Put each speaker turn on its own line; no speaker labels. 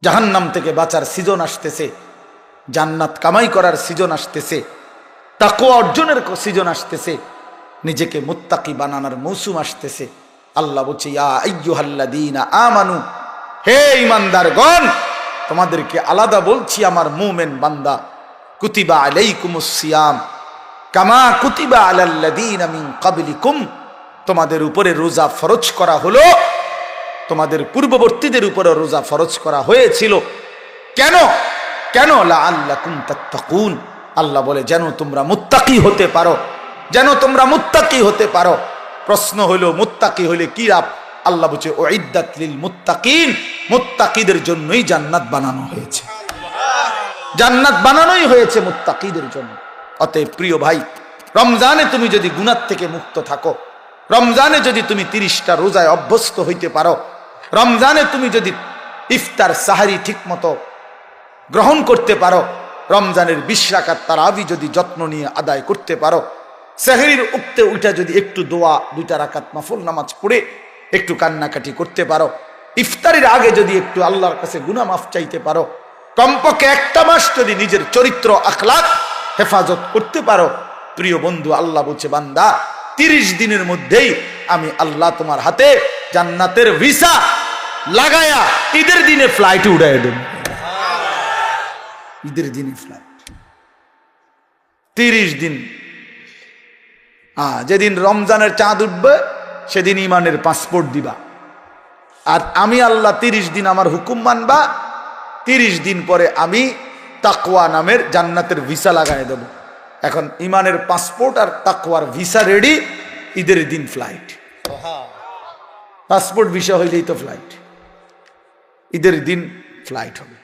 জাহান্নাম থেকে বাঁচার সিজন আসতেছে, জান্নাত কামাই করার সিজন আসতেছে, তাকওয়া অর্জনের সিজন আসতেছে, নিজেকে মুত্তাকি বানানোর মৌসুম আসতেছে। আল্লাহ বলছে, ইয়া আইয়ুহাল্লাযীনা আমানু, হে ঈমানদারগণ, তোমাদেরকে আলাদা বলছি আমার মুমিন বান্দা, কুতিবা আলাইকুমুস সিয়াম কামা কুতিবা আলাল্লাযীনা মিন ক্বাবলিকুম, তোমাদের উপরে রোজা ফরজ করা হলো, তোমাদের পূর্ববর্তীদের উপরে রোজা ফরজ করা হয়েছিল। কেন? কেন? লাআল্লাকুম তাত্তাকুন, আল্লাহ বলে যেন তোমরা মুত্তাকি হতে পারো, যেন তোমরা মুত্তাকি হতে পারো। প্রশ্ন হলো মুত্তাকি হলে কি লাভ? আল্লাহ বলছে উইদ্দাত লিল মুত্তাকিন, মুত্তাকিদের জন্যই জান্নাত বানানো হয়েছে, জান্নাত বানানোই হয়েছে মুত্তাকিদের জন্য। অতএব প্রিয় ভাই, রমজানে তুমি যদি গুনাহ থেকে মুক্ত থাকো, রমজানে যদি তুমি 30টা রোজায় অভ্যস্ত হইতে পারো, রমজানে তুমি যদি ইফতার সাহারি ঠিক মতো গ্রহণ করতে পারো, রমজানের 20 রাকাত তারাবি যদি যত্ন নিয়ে আদায় করতে পারো, সেহরির উক্তে উঠা যদি একটু দোয়া 2টা রাকাত নফল নামাজ পড়ে একটু কান্নাকাটি করতে পারো, ইফতারের আগে যদি একটু আল্লাহর কাছে গুনাহ মাফ চাইতে পারো, কমপক্ষে 1টা মাস যদি নিজের চরিত্র আখলাক হেফাজত করতে পারো, প্রিয় বন্ধু, আল্লাহ বলছে বান্দা 30 দিনের মধ্যেই আমি আল্লাহ তোমার হাতে জান্নাতের ভিসা লাগায়া ঈদের দিনে ফ্লাইটে উড়াইয়া দেব। ঈদের দিনে ফ্লাইট 30 দিন। যেদিন রমজানের চাঁদ উঠবে সেদিন ইমানের পাসপোর্ট দিবা, আর আমি আল্লাহ 30 দিন আমার হুকুম মানবা, 30 দিন পরে আমি তাকওয়া নামের জান্নাতের ভিসা লাগাই দেব। এখন ইমানের পাসপোর্ট আর তাকওয়ার ভিসা রেডি, ঈদের দিন ফ্লাইট। পাসপোর্ট ভিসা হইলেই তো ফ্লাইট, ঈদের দিন ফ্লাইট হবে।